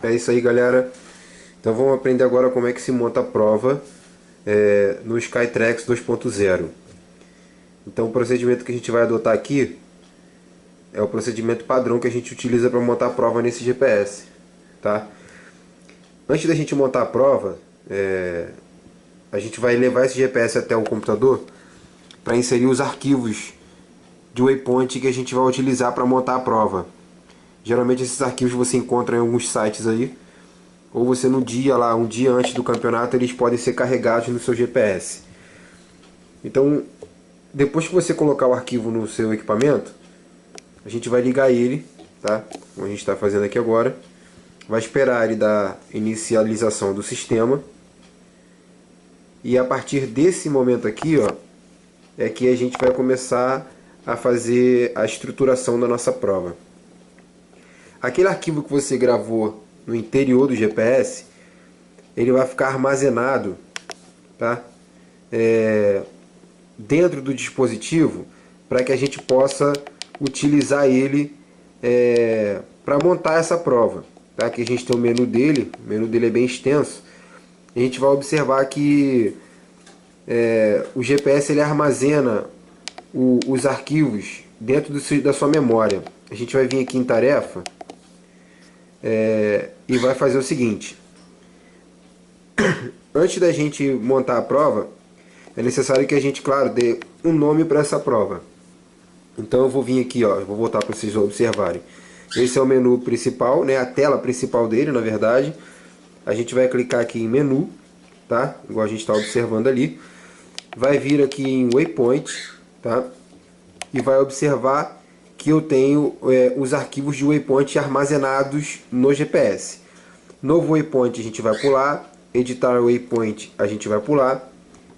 É isso aí, galera. Então vamos aprender agora como é que se monta a prova no Skytrax 2.0. Então o procedimento que a gente vai adotar aqui é o procedimento padrão que a gente utiliza para montar a prova nesse GPS. Tá? Antes da gente montar a prova, a gente vai levar esse GPS até o computador para inserir os arquivos de waypoint que a gente vai utilizar para montar a prova. Geralmente esses arquivos você encontra em alguns sites aí, ou você no dia lá, um dia antes do campeonato, eles podem ser carregados no seu GPS. Então, depois que você colocar o arquivo no seu equipamento, a gente vai ligar ele, tá? Como a gente está fazendo aqui agora. Vai esperar ele dar inicialização do sistema. E a partir desse momento aqui, ó, é que a gente vai começar a fazer a estruturação da nossa prova. Aquele arquivo que você gravou no interior do GPS, ele vai ficar armazenado, tá? Dentro do dispositivo, para que a gente possa utilizar ele para montar essa prova. Tá? Aqui a gente tem o menu dele é bem extenso. A gente vai observar que o GPS ele armazena os arquivos dentro da sua memória. A gente vai vir aqui em tarefa e vai fazer o seguinte. Antes da gente montar a prova, é necessário que a gente, claro, dê um nome para essa prova. Então eu vou vir aqui, ó, eu vou voltar para vocês observarem. Esse é o menu principal, né, a tela principal dele, na verdade. A gente vai clicar aqui em menu, tá? Igual a gente está observando ali. Vai vir aqui em waypoint, tá? E vai observar que eu tenho os arquivos de waypoint armazenados no GPS. Novo waypoint a gente vai pular, editar waypoint a gente vai pular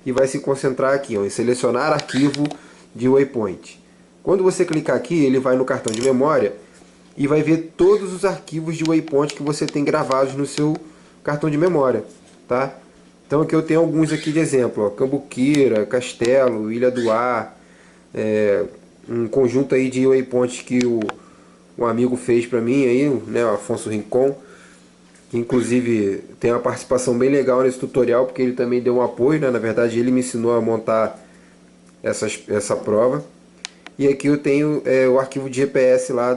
e vai se concentrar aqui, ó, em selecionar arquivo de waypoint. Quando você clicar aqui, ele vai no cartão de memória e vai ver todos os arquivos de waypoint que você tem gravados no seu cartão de memória, tá? Então aqui eu tenho alguns aqui de exemplo, ó, Cambuquira, Castelo, Ilha do Ar, um conjunto aí de waypoints que um amigo fez para mim aí, né, o Afonso Rincon, que inclusive tem uma participação bem legal nesse tutorial, porque ele também deu um apoio, né? Na verdade ele me ensinou a montar essa prova. E aqui eu tenho o arquivo de GPS lá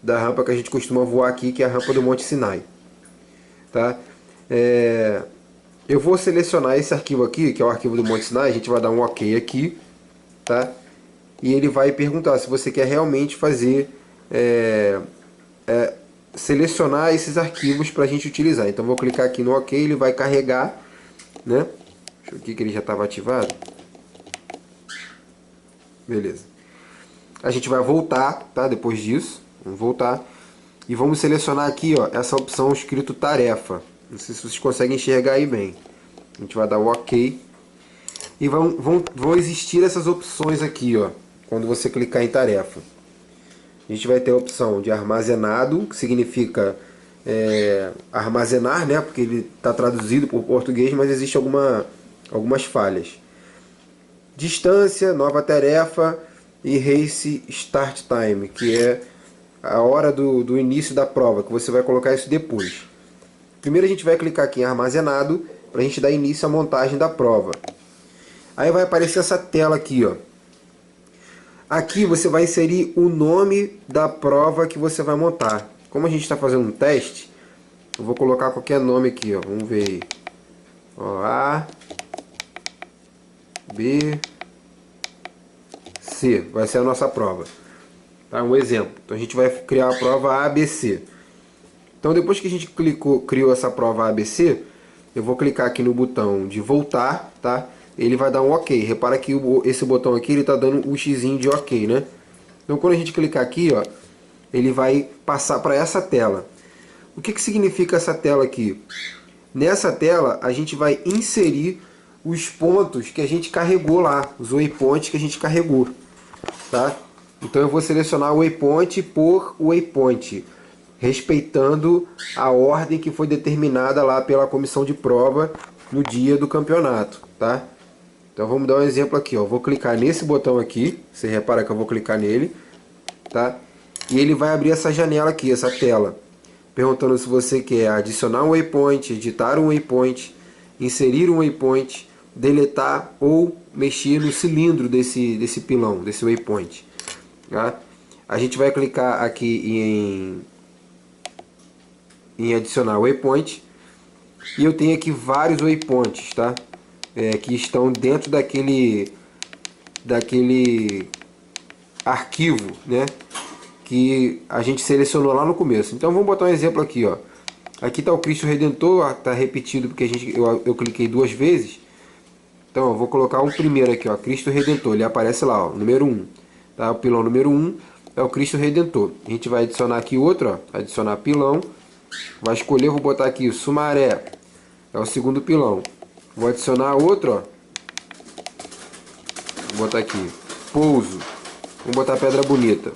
da rampa que a gente costuma voar aqui, que é a rampa do Monte Sinai. Tá? Eu vou selecionar esse arquivo aqui, que é o arquivo do Monte Sinai, a gente vai dar um OK aqui, tá? E ele vai perguntar se você quer realmente fazer, selecionar esses arquivos para a gente utilizar. Então vou clicar aqui no OK, ele vai carregar, né? Deixa eu ver aqui que ele já estava ativado. Beleza. A gente vai voltar, tá? Depois disso, vamos voltar. E vamos selecionar aqui, ó, essa opção escrito tarefa. Não sei se vocês conseguem enxergar aí bem. A gente vai dar o OK. E vão existir essas opções aqui, ó, quando você clicar em tarefa. A gente vai ter a opção de armazenado, que significa armazenar, né? Porque ele está traduzido por português, mas existe algumas falhas. Distância, nova tarefa e Race Start Time, que é a hora do início da prova, que você vai colocar isso depois. Primeiro a gente vai clicar aqui em armazenado, para a gente dar início à montagem da prova. Aí vai aparecer essa tela aqui, ó. Aqui você vai inserir o nome da prova que você vai montar. Como a gente está fazendo um teste, eu vou colocar qualquer nome aqui, ó. Vamos ver aí. Ó, A, B, C. Vai ser a nossa prova. Tá? Um exemplo. Então a gente vai criar a prova ABC. Então depois que a gente criou essa prova ABC, eu vou clicar aqui no botão de voltar, tá? Ele vai dar um OK. Repara que esse botão aqui ele está dando um xizinho de OK, né? Então quando a gente clicar aqui, ó, ele vai passar para essa tela. O que significa essa tela aqui? Nessa tela a gente vai inserir os pontos que a gente carregou lá, os waypoints que a gente carregou, tá? Então eu vou selecionar o waypoint por waypoint, respeitando a ordem que foi determinada lá pela comissão de prova no dia do campeonato, tá? Então vamos dar um exemplo aqui, ó. Vou clicar nesse botão aqui, você repara que eu vou clicar nele, tá? E ele vai abrir essa janela aqui, essa tela. perguntando se você quer adicionar um waypoint, editar um waypoint, inserir um waypoint, deletar ou mexer no cilindro desse pilão, desse waypoint. Tá? A gente vai clicar aqui em adicionar waypoint e eu tenho aqui vários waypoints, tá? Que estão dentro daquele arquivo, né? Que a gente selecionou lá no começo. Então vamos botar um exemplo aqui, ó. Aqui está o Cristo Redentor, está repetido porque eu cliquei duas vezes. Então eu vou colocar um primeiro aqui, ó, Cristo Redentor. Ele aparece lá, ó, número 1. Tá? O pilão número 1 é o Cristo Redentor. A gente vai adicionar aqui outro, ó, adicionar pilão. Vai escolher, vou botar aqui o Sumaré, é o segundo pilão. Vou adicionar outro, ó. Vou botar aqui Pouso. Vou botar Pedra Bonita.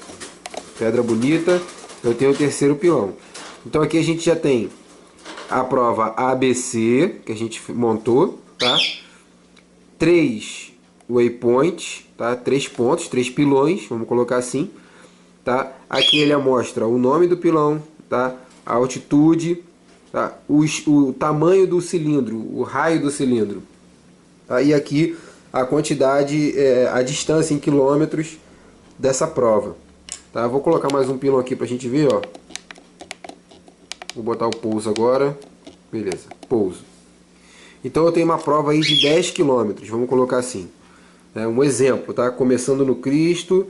Pedra Bonita, eu tenho o terceiro pilão. Então aqui a gente já tem a prova ABC, que a gente montou, tá? 3 waypoints, tá? 3 pontos, 3 pilões, vamos colocar assim, tá? Aqui ele mostra o nome do pilão, tá? A altitude, tá? O tamanho do cilindro, o raio do cilindro. Tá? E aqui a quantidade, a distância em quilômetros dessa prova. Tá? Vou colocar mais um pilão aqui pra gente ver, ó. Vou botar o pouso agora. Beleza, pouso. Então eu tenho uma prova aí de 10 km, vamos colocar assim. É um exemplo, tá? Começando no Cristo,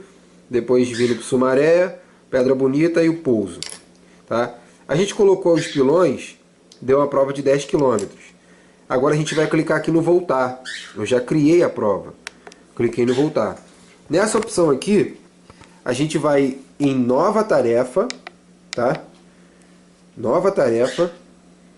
depois vindo para o Sumaré, Pedra Bonita e o pouso. Tá? A gente colocou os pilões, deu uma prova de 10 km. Agora a gente vai clicar aqui no voltar. Eu já criei a prova. Cliquei no voltar. Nessa opção aqui, a gente vai em nova tarefa, tá? Nova tarefa.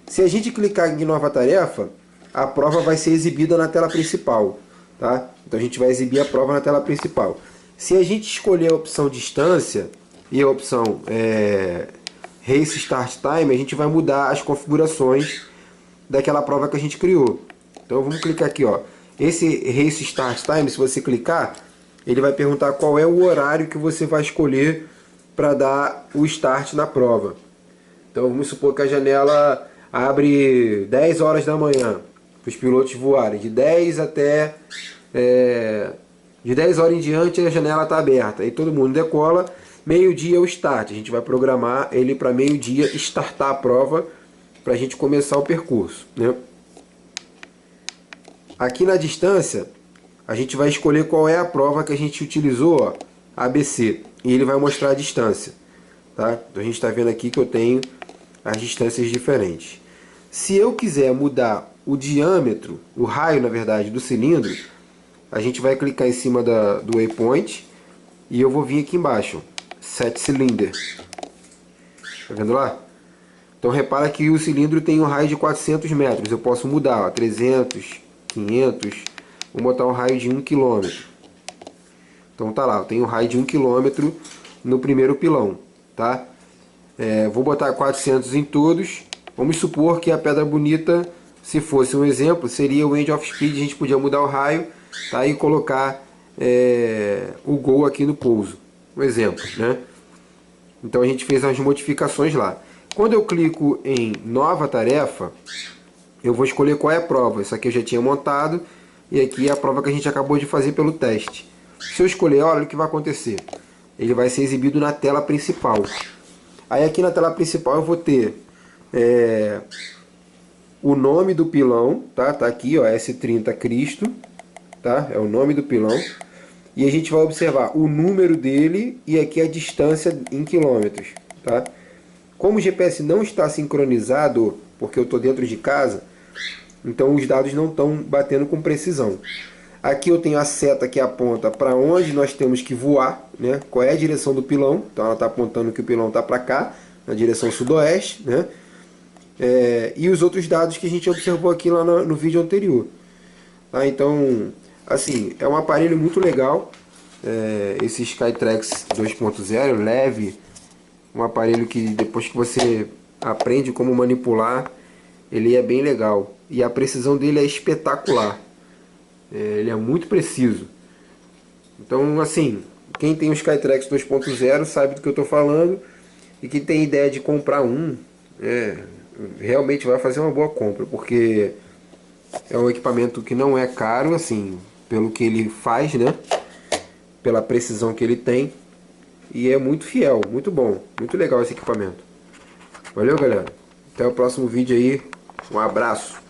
Se a gente clicar em nova tarefa, a prova vai ser exibida na tela principal, tá? Então a gente vai exibir a prova na tela principal. Se a gente escolher a opção distância e a opção Race Start Time, a gente vai mudar as configurações daquela prova que a gente criou. Então vamos clicar aqui, ó. Esse Race Start Time, se você clicar, ele vai perguntar qual é o horário que você vai escolher para dar o start na prova. Então vamos supor que a janela abre 10 horas da manhã para os pilotos voarem. De 10 até... de 10 horas em diante a janela está aberta. Aí todo mundo decola. Meio-dia é o start. A gente vai programar ele para meio-dia startar a prova para a gente começar o percurso, né? Aqui na distância, a gente vai escolher qual é a prova que a gente utilizou, ó, ABC. E ele vai mostrar a distância. Tá? Então a gente está vendo aqui que eu tenho as distâncias diferentes. Se eu quiser mudar o diâmetro, o raio na verdade, do cilindro, a gente vai clicar em cima do waypoint e eu vou vir aqui embaixo, Set Cylinder. Tá vendo lá? Então repara que o cilindro tem um raio de 400 metros. Eu posso mudar, ó, 300, 500, vou botar um raio de 1 km. Então tá lá, eu tenho um raio de 1 km no primeiro pilão, tá? Vou botar 400 em todos. Vamos supor que a Pedra Bonita, se fosse um exemplo, seria o End of Speed. A gente podia mudar o raio, tá? E colocar o Gol aqui no pouso. Um exemplo, né? Então a gente fez as modificações lá. Quando eu clico em nova tarefa, eu vou escolher qual é a prova. Essa aqui eu já tinha montado. E aqui é a prova que a gente acabou de fazer pelo teste. Se eu escolher, olha o que vai acontecer. Ele vai ser exibido na tela principal. Aí aqui na tela principal eu vou ter o nome do pilão, tá? Tá aqui, ó, S30 Cristo, tá? É o nome do pilão. E a gente vai observar o número dele e aqui a distância em quilômetros, tá? Como o GPS não está sincronizado, porque eu estou dentro de casa, então os dados não estão batendo com precisão. Aqui eu tenho a seta que aponta para onde nós temos que voar, né? Qual é a direção do pilão. Então ela está apontando que o pilão está para cá, na direção sudoeste, né? E os outros dados que a gente observou aqui lá no vídeo anterior. Tá? Então, assim, é um aparelho muito legal. Esse Skytrax 2.0, leve, um aparelho que depois que você aprende como manipular, ele é bem legal. E a precisão dele é espetacular. Ele é muito preciso. Então, assim, quem tem o Skytrax 2.0 sabe do que eu estou falando. E quem tem ideia de comprar um, realmente vai fazer uma boa compra, porque é um equipamento que não é caro, assim, pelo que ele faz, né? Pela precisão que ele tem. E é muito fiel, muito bom, muito legal esse equipamento. Valeu, galera. Até o próximo vídeo aí. Um abraço.